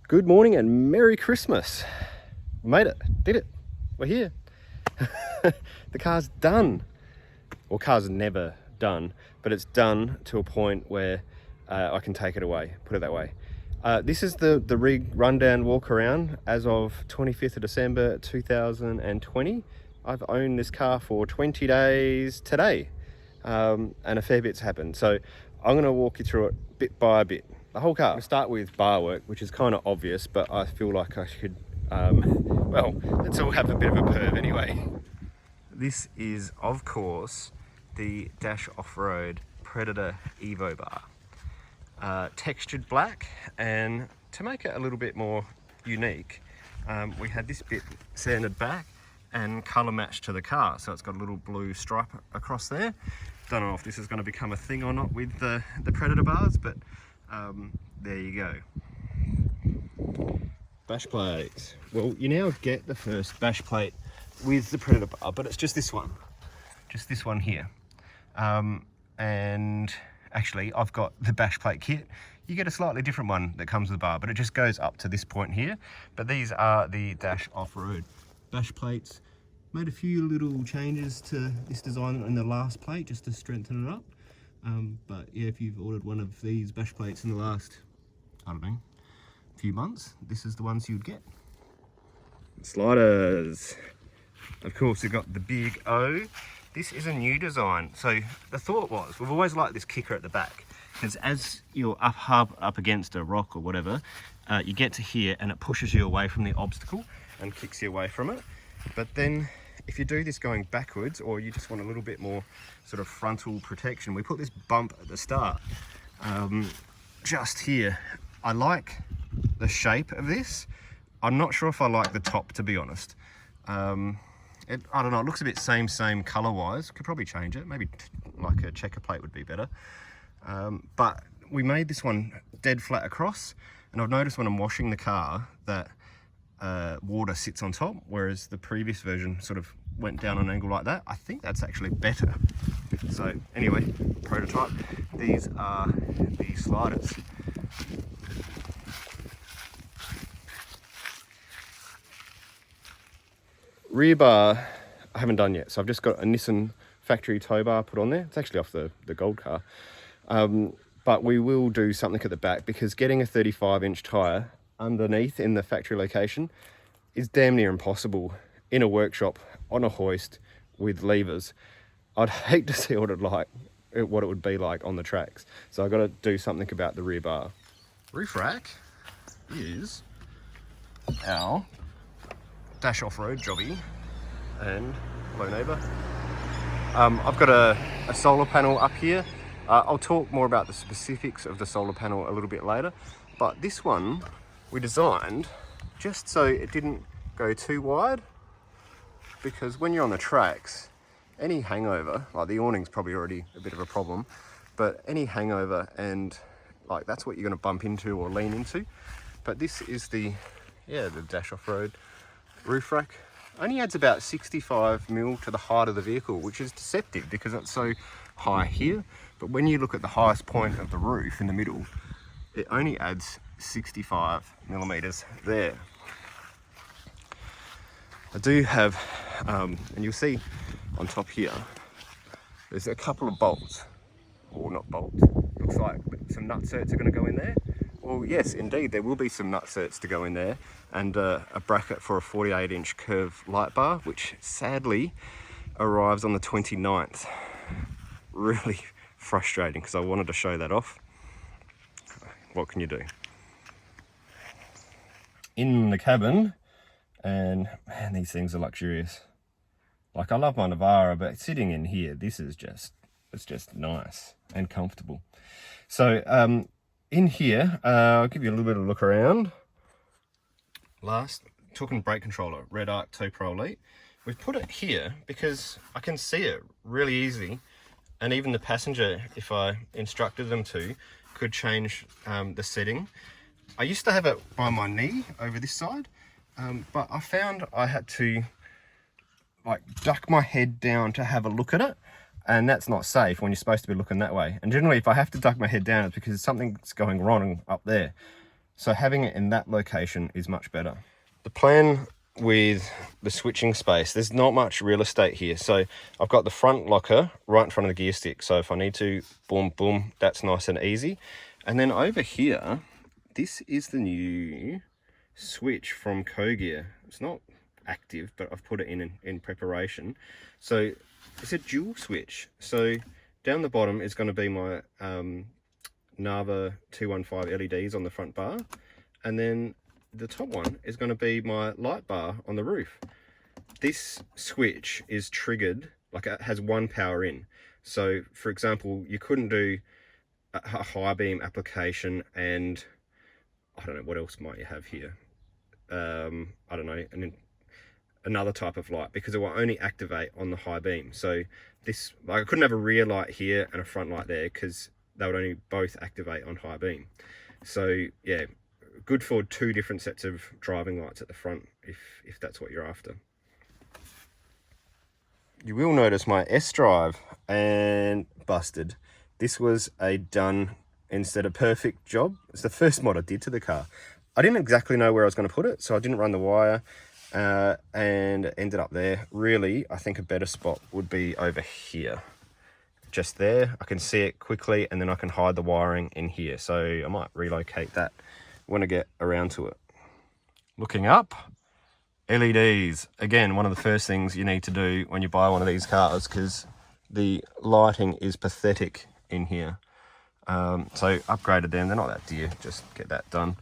Good morning and Merry Christmas. We made it, did it. We're here. The car's done. Well, car's never done, but it's done to a point where I can take it away, put it that way. This is the rig rundown walk around as of 25th of December 2020. I've owned this car for 20 days today, and a fair bit's happened. So I'm gonna walk you through it bit by bit. The whole car. We'll start with bar work, which is kind of obvious, but I feel like I should, well, let's all have a bit of a perv anyway. This is, of course, the Dash Off-Road Predator Evo bar. Textured black, and to make it a little bit more unique, we had this bit sanded back and colour matched to the car, so it's got a little blue stripe across there. Don't know if this is going to become a thing or not with the Predator bars, but there you go. Bash plate. Well, you now get the first bash plate with the Predator bar, but it's just this one here. And actually I've got the bash plate kit. You get a slightly different one that comes with the bar, but it just goes up to this point here. But these are the Dash Off-Road bash plates. Made a few little changes to this design in the last plate just to strengthen it up. But yeah, if you've ordered one of these bash plates in the last, I don't know, few months, this is the ones you'd get. Sliders. Of course, you've got the big O. This is a new design. So the thought was, we've always liked this kicker at the back, because as you're up against a rock or whatever, you get to here and it pushes you away from the obstacle and kicks you away from it. But then if you do this going backwards, or you just want a little bit more sort of frontal protection, we put this bump at the start, just here. I like the shape of this. I'm not sure if I like the top, to be honest. I don't know, it looks a bit same color wise. Could probably change it, maybe like a checker plate would be better. But we made this one dead flat across, and I've noticed when I'm washing the car that water sits on top, whereas the previous version sort of went down an angle like that. I think that's actually better. So anyway, prototype. These are the sliders. Rear bar, I haven't done yet. So I've just got a Nissan factory tow bar put on there. It's actually off the gold car. But we will do something at the back, because getting a 35-inch tyre underneath in the factory location is damn near impossible in a workshop on a hoist with levers. I'd hate to see what it would be like on the tracks. So I've got to do something about the rear bar. Roof rack is our Dash Off-Road jobby, and hello neighbour. I've got a solar panel up here. I'll talk more about the specifics of the solar panel a little bit later, but this one we designed just so it didn't go too wide, because when you're on the tracks, any hangover, like the awning's probably already a bit of a problem, but any hangover, and like that's what you're going to bump into or lean into. But this is the Dash Off-Road roof rack. Only adds about 65mm to the height of the vehicle, which is deceptive because it's so high here. But when you look at the highest point of the roof in the middle, it only adds 65mm there. I do have, and you'll see on top here, there's a couple of bolts, or not bolts, looks like some nutserts are going to go in there. Well, yes, indeed, there will be some nutserts to go in there, and a bracket for a 48-inch curved light bar, which sadly arrives on the 29th. Really frustrating, because I wanted to show that off. What can you do? In the cabin, and man, these things are luxurious. Like, I love my Navara, but sitting in here, this is it's just nice and comfortable. So in here, I'll give you a little bit of a look around. Last, talking brake controller, Red Arc Tow Pro Elite. We've put it here because I can see it really easy, and even the passenger, if I instructed them to, could change the setting. I used to have it by my knee over this side, but I found I had to like duck my head down to have a look at it, and that's not safe when you're supposed to be looking that way. And generally, if I have to duck my head down, it's because something's going wrong up there. So having it in that location is much better. The plan with the switching space, there's not much real estate here. So I've got the front locker right in front of the gear stick. So if I need to, boom, boom, that's nice and easy. And then over here, this is the new switch from Cogear. It's not active, but I've put it in preparation. So it's a dual switch. So down the bottom is going to be my Nava 215 LEDs on the front bar, and then the top one is going to be my light bar on the roof. This switch is triggered, like it has one power in. So for example, you couldn't do a high beam application and I don't know what else might you have here. I don't know, and then another type of light, because it will only activate on the high beam. So this, like I couldn't have a rear light here and a front light there because they would only both activate on high beam. So yeah, good for two different sets of driving lights at the front if that's what you're after. You will notice my S-Drive and busted. This was a done instead of perfect job. It's the first mod I did to the car. I didn't exactly know where I was going to put it, so I didn't run the wire and it ended up there. Really, I think a better spot would be over here. Just there, I can see it quickly, and then I can hide the wiring in here. So I might relocate that when I get around to it. Looking up, LEDs. Again, one of the first things you need to do when you buy one of these cars, because the lighting is pathetic in here. So upgraded them, they're not that dear, just get that done.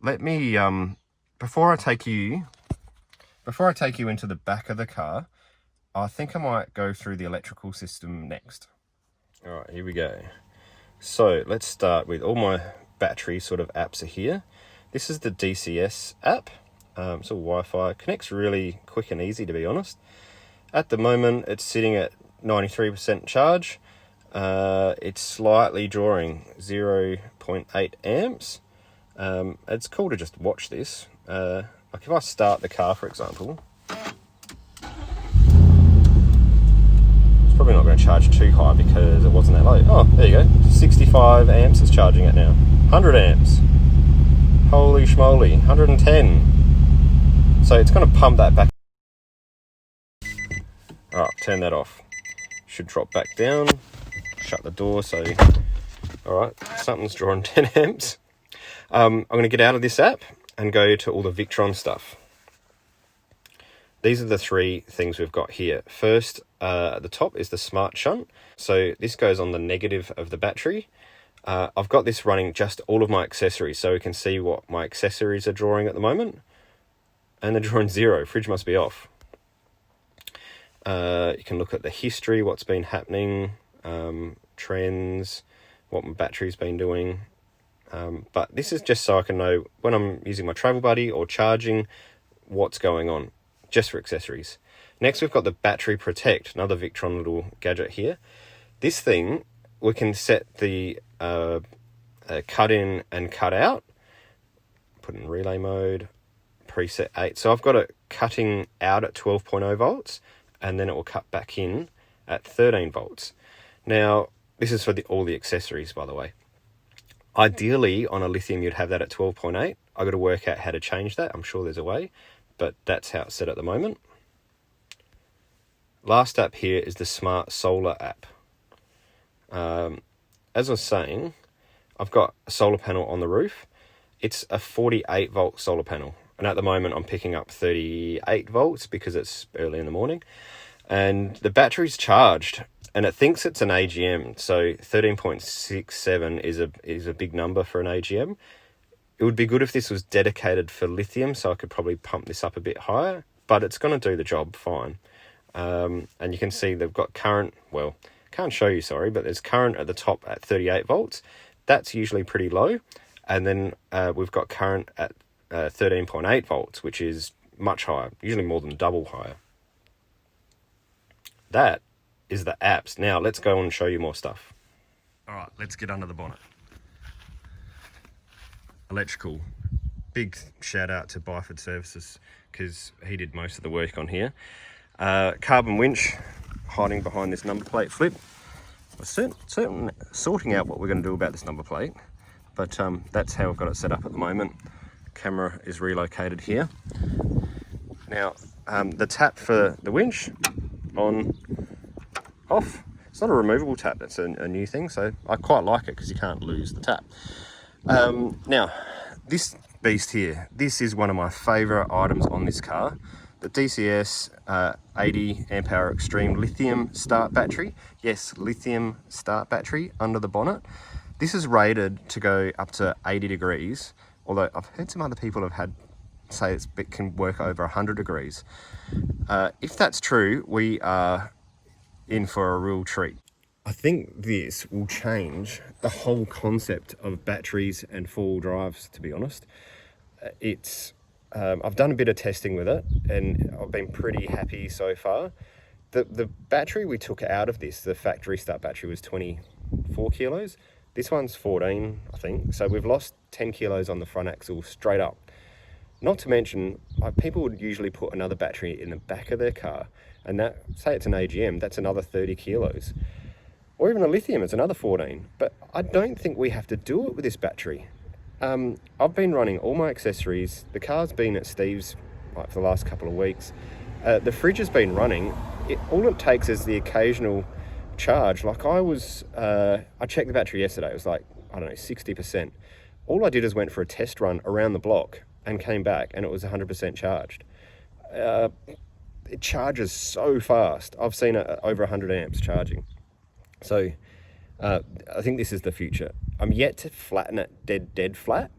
Let me, before I take you into the back of the car, I think I might go through the electrical system next. All right, here we go. So let's start with all my battery sort of apps are here. This is the DCS app. It's all Wi-Fi. Connects really quick and easy, to be honest. At the moment, it's sitting at 93% charge. It's slightly drawing 0.8 amps. It's cool to just watch this. Like if I start the car, for example, probably not going to charge too high because it wasn't that low. Oh, there you go. 65 amps it's charging it now. 100 amps. Holy schmoly. 110. So it's going to pump that back. Alright, turn that off. Should drop back down. Shut the door. So, alright, something's drawing 10 amps. I'm going to get out of this app and go to all the Victron stuff. These are the three things we've got here. First, at the top is the smart shunt. So this goes on the negative of the battery. I've got this running just all of my accessories, so we can see what my accessories are drawing at the moment. And they're drawing 0. Fridge must be off. You can look at the history, what's been happening, trends, what my battery's been doing. But this is just so I can know when I'm using my travel buddy or charging, what's going on. Just for accessories. Next, we've got the battery protect, another Victron little gadget here. This thing, we can set the cut in and cut out. Put in relay mode, preset 8. So I've got it cutting out at 12.0 volts, and then it will cut back in at 13 volts. Now, this is for all the accessories, by the way. Ideally, on a lithium, you'd have that at 12.8. I've got to work out how to change that. I'm sure there's a way, but that's how it's set at the moment. Last app here is the Smart Solar app. As I was saying, I've got a solar panel on the roof. It's a 48 volt solar panel. And at the moment I'm picking up 38 volts because it's early in the morning. And the battery's charged and it thinks it's an AGM. So 13.67 is a big number for an AGM. It would be good if this was dedicated for lithium, so I could probably pump this up a bit higher, but it's going to do the job fine. And you can see they've got current, well, can't show you, sorry, but there's current at the top at 38 volts. That's usually pretty low. And then we've got current at 13.8 volts, which is much higher, usually more than double higher. That is the apps. Now let's go and show you more stuff. All right, let's get under the bonnet. Electrical. Big shout out to Byford Services because he did most of the work on here. Carbon winch hiding behind this number plate flip. We're sorting out what we're going to do about this number plate, but that's how I've got it set up at the moment. Camera is relocated here. Now, the tap for the winch, on, off. It's not a removable tap, that's a new thing, so I quite like it because you can't lose the tap. Now, this beast here, this is one of my favourite items on this car. The DCS 80 amp hour extreme lithium start battery. Yes, lithium start battery under the bonnet. This is rated to go up to 80 degrees, although I've heard some other people have had say it can work over 100 degrees. If that's true, we are in for a real treat. I think this will change the whole concept of batteries and four-wheel drives, to be honest. I've done a bit of testing with it and I've been pretty happy so far. The battery we took out of this, the factory start battery, was 24 kilos. This one's 14, I think. So we've lost 10 kilos on the front axle straight up. Not to mention, people would usually put another battery in the back of their car, and that, say it's an AGM, that's another 30 kilos. Or even a lithium, it's another 14. But I don't think we have to do it with this battery. I've been running all my accessories. The car's been at Steve's for the last couple of weeks. The fridge has been running. All it takes is the occasional charge. Like I checked the battery yesterday. It was like, I don't know, 60%. All I did is went for a test run around the block and came back and it was 100% charged. It charges so fast. I've seen it at over 100 amps charging. So I think this is the future. I'm yet to flatten it dead flat,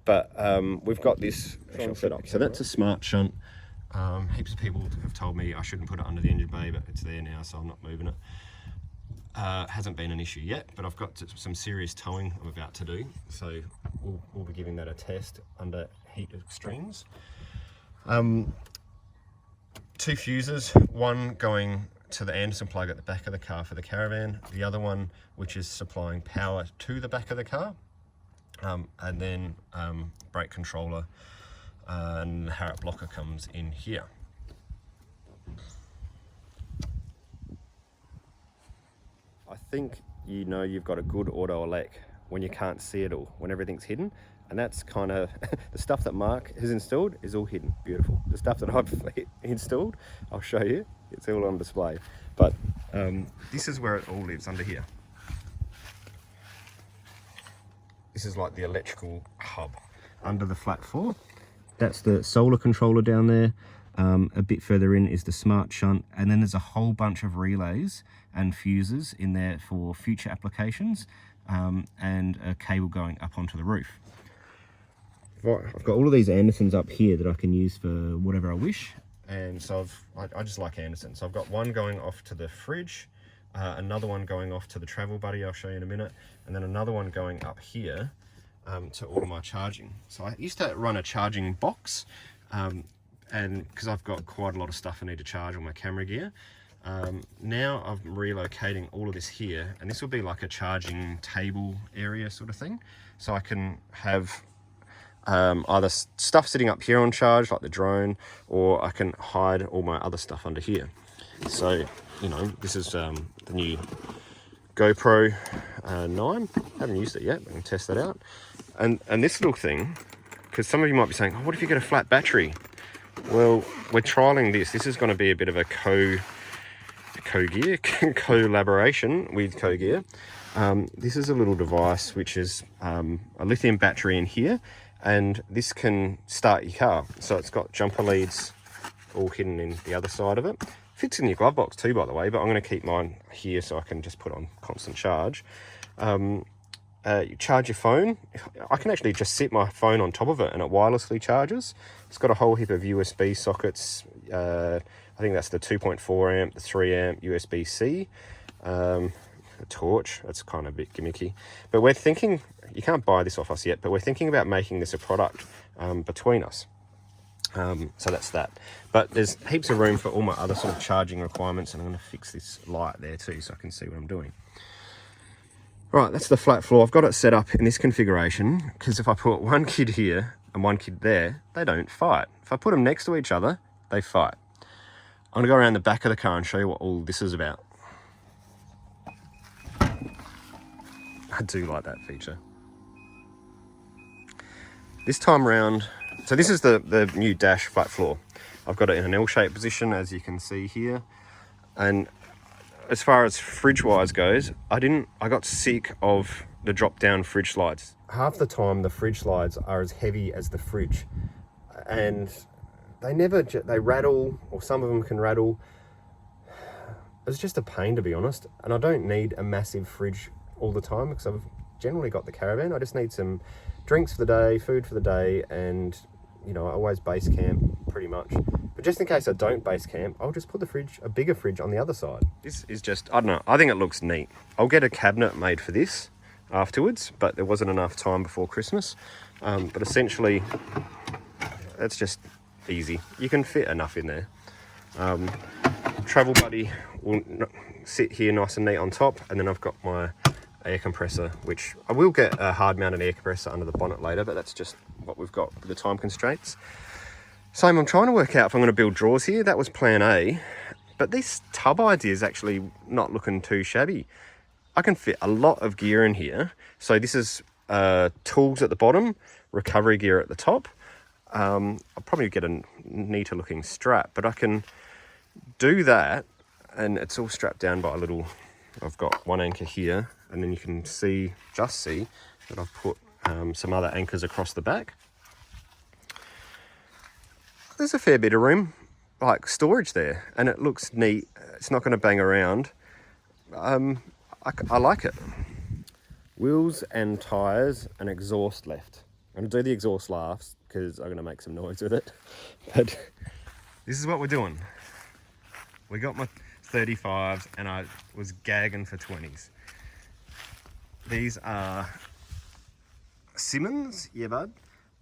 but we've got this set up. So that's a smart shunt. Heaps of people have told me I shouldn't put it under the engine bay, but it's there now, so I'm not moving it. Hasn't been an issue yet, but I've got some serious towing I'm about to do, so we'll be giving that a test under heat extremes. 2 fuses, one going to the Anderson plug at the back of the car for the caravan, the other one which is supplying power to the back of the car, and then brake controller and the Harriet blocker comes in here. I think you know you've got a good auto elec when you can't see it all, when everything's hidden. And that's kind of the stuff that Mark has installed is all hidden. Beautiful. The stuff that I've installed, I'll show you. It's all on display. But this is where it all lives, under here. This is like the electrical hub under the flat floor. That's the solar controller down there. A bit further in is the smart shunt, and then there's a whole bunch of relays and fuses in there for future applications, and a cable going up onto the roof. I've got all of these Andersons up here that I can use for whatever I wish, and so I just like Anderson. So I've got one going off to the fridge, another one going off to the travel buddy, I'll show you in a minute, and then another one going up here to all of my charging. So I used to run a charging box, and because I've got quite a lot of stuff I need to charge on my camera gear. Now I'm relocating all of this here, and this will be like a charging table area sort of thing. So I can have either stuff sitting up here on charge, like the drone, or I can hide all my other stuff under here. So, you know, this is the new GoPro 9. Haven't used it yet, but I can test that out. And this little thing, because some of you might be saying, oh, what if you get a flat battery? Well, we're trialing this. This is going to be a bit of a collaboration with CoGear. This is a little device which is a lithium battery in here, and this can start your car. So it's got jumper leads all hidden in the other side of it. Fits in your glove box too, by the way, but I'm going to keep mine here so I can just put on constant charge. You charge your phone. I can actually just sit my phone on top of it and it wirelessly charges. It's got a whole heap of USB sockets. I think that's the 2.4 amp, the 3 amp, USB-C, a torch. That's kind of a bit gimmicky. But we're thinking, you can't buy this off us yet, but we're thinking about making this a product between us. So that's that. But there's heaps of room for all my other sort of charging requirements, and I'm going to fix this light there too so I can see what I'm doing. Right, that's the flat floor. I've got it set up in this configuration because if I put one kid here and one kid there, they don't fight. If I put them next to each other, they fight. I'm going to go around the back of the car and show you what all this is about. I do like that feature. This time round, so this is the new dash flat floor. I've got it in an L-shaped position, as you can see here. And as far as fridge wise goes, I got sick of the drop down fridge slides. Half the time the fridge slides are as heavy as the fridge, and they rattle, or some of them can rattle. It's just a pain, to be honest. And I don't need a massive fridge all the time because I've generally got the caravan. I just need some drinks for the day, food for the day, and I always base camp pretty much. But just in case I don't base camp, I'll just put a bigger fridge on the other side. This is just, I don't know, I think it looks neat. I'll get a cabinet made for this afterwards, but there wasn't enough time before Christmas. But essentially, it's just easy. You can fit enough in there. Travel buddy will sit here nice and neat on top, and then I've got my air compressor, which I will get a hard mounted air compressor under the bonnet later, but that's just what we've got with the time constraints. So I'm trying to work out if I'm going to build drawers here. That was plan A, but this tub idea is actually not looking too shabby. I can fit a lot of gear in here. So this is tools at the bottom, recovery gear at the top. I'll probably get a neater looking strap, but I can do that, and it's all strapped down by I've got one anchor here, and then you can see that I've put some other anchors across the back. There's a fair bit of room, like storage there, and it looks neat. It's not going to bang around. I like it. Wheels and tyres and exhaust left. I'm going to do the exhaust last because I'm going to make some noise with it. But this is what we're doing. We got my 35s and I was gagging for 20s. These are Simmons, yeah bud,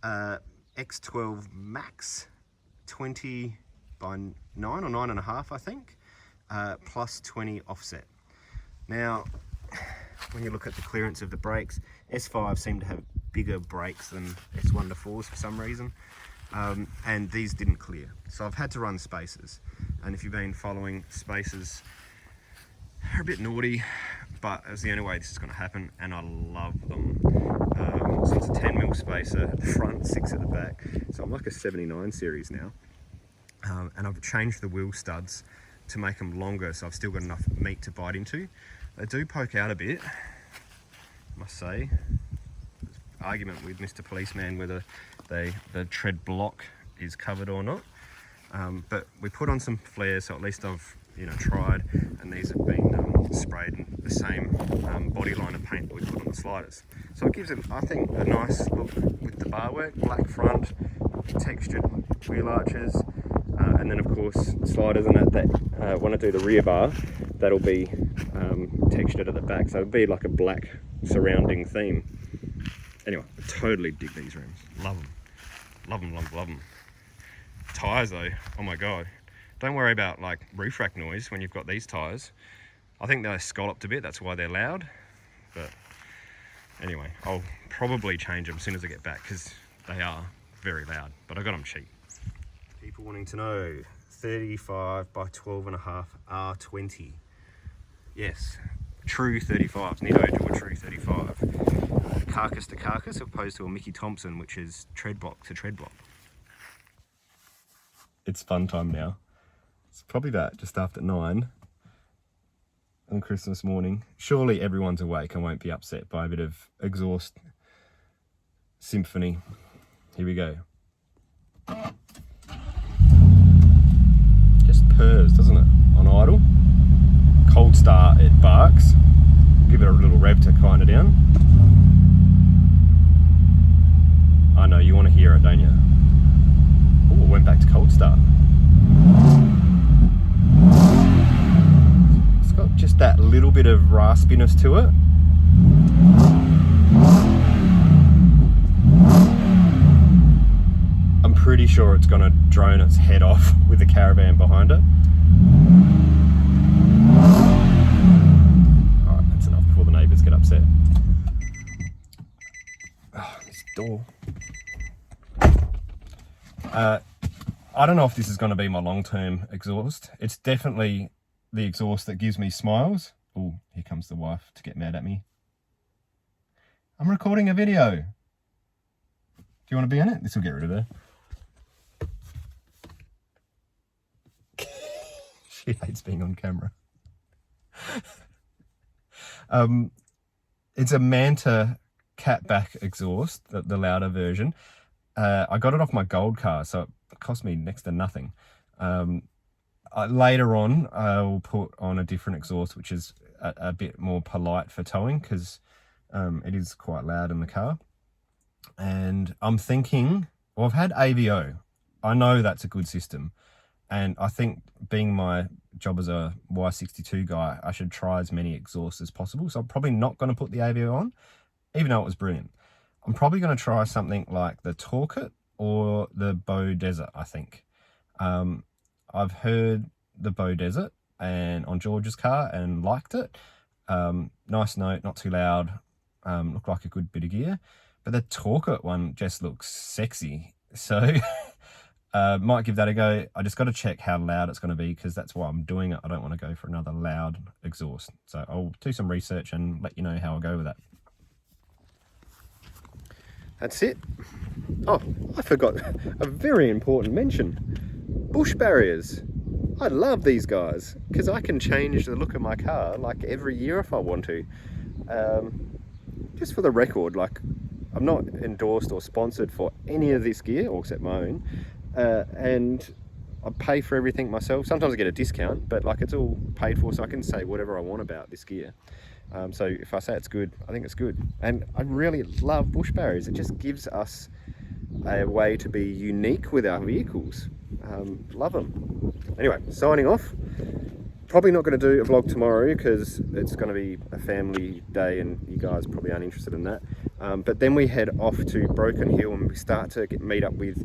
X12 Max 20 by 9 or 9.5 I think, plus 20 offset. Now, when you look at the clearance of the brakes, S5 seem to have bigger brakes than S1 to 4s for some reason, and these didn't clear. So I've had to run spacers, and if you've been following, spacers are a bit naughty, but it's the only way this is going to happen, and I love them. So it's a 10mm spacer at the front, 6 at the back. So I'm like a 79 series now, and I've changed the wheel studs to make them longer, so I've still got enough meat to bite into. They do poke out a bit, I must say. There's argument with Mr. Policeman whether the tread block is covered or not. But we put on some flares, so at least I've tried, and these have been sprayed in the same body line of paint that we put on the sliders. So it gives it, I think, a nice look with the bar work, black front, textured wheel arches, and then of course sliders and that when I do the rear bar, that'll be textured at the back, so it'll be like a black surrounding theme. Anyway, I totally dig these rims. Love them. Love them, love them. Tyres though, oh my god. Don't worry about like roof rack noise when you've got these tyres. I think they're scalloped a bit, that's why they're loud. But anyway, I'll probably change them as soon as I get back because they are very loud, but I got them cheap. People wanting to know, 35 by 12.5 R20. Yes, true 35s. Nido to a true 35. Carcass to carcass, as opposed to a Mickey Thompson, which is tread block to tread block. It's fun time now. It's probably about just after 9 on Christmas morning. Surely everyone's awake and won't be upset by a bit of exhaust symphony. Here we go. Just purrs, doesn't it, on idle? Cold start, it barks. Give it a little rev to kind it down. I know, you want to hear it, don't you? Oh, it went back to cold start. It's got just that little bit of raspiness to it. I'm pretty sure it's going to drone its head off with the caravan behind it. Alright, that's enough before the neighbours get upset. Oh, this door. I don't know if this is going to be my long-term exhaust. It's definitely the exhaust that gives me smiles. Oh, here comes the wife to get mad at me. I'm recording a video. you want to be in it? This will get rid of her. She hates being on camera. It's a Manta catback exhaust, the louder version. I got it off my gold car, so it cost me next to nothing. Later on, I will put on a different exhaust, which is a bit more polite for towing, because it is quite loud in the car. And I'm thinking, well, I've had AVO. I know that's a good system. And I think, being my job as a Y62 guy, I should try as many exhausts as possible. So I'm probably not going to put the AVO on, even though it was brilliant. I'm probably going to try something like the Torquet or the Bow Desert, I think. I've heard the Bow Desert and on George's car and liked it. Nice note, not too loud, looked like a good bit of gear. But the Torquet one just looks sexy. So might give that a go. I just got to check how loud it's going to be, because that's why I'm doing it. I don't want to go for another loud exhaust. So I'll do some research and let you know how I go with that. That's it. Oh, I forgot a very important mention. Bush barriers. I love these guys because I can change the look of my car like every year if I want to. Just for the record, like, I'm not endorsed or sponsored for any of this gear, or except my own, and I pay for everything myself. Sometimes I get a discount, but like, it's all paid for, so I can say whatever I want about this gear. So if I say it's good, I think it's good. And I really love bush barriers. It just gives us a way to be unique with our vehicles. Love them. Anyway, signing off. Probably not going to do a vlog tomorrow because it's going to be a family day and you guys probably aren't interested in that. But then we head off to Broken Hill and we start to meet up with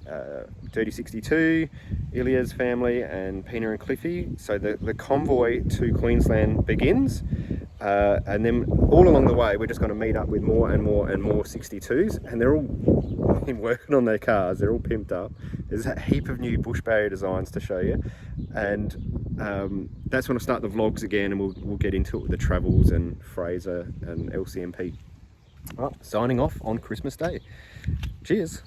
Y62, Ilya's family, and Pina and Cliffy. So the convoy to Queensland begins, and then all along the way we're just going to meet up with more and more and more 62s, and they're all been working on their cars. They're all pimped up. There's a heap of new bush barrier designs to show you, and that's when I start the vlogs again, and we'll get into it with the Travels and Fraser and LCMP. Well, signing off on Christmas Day. Cheers.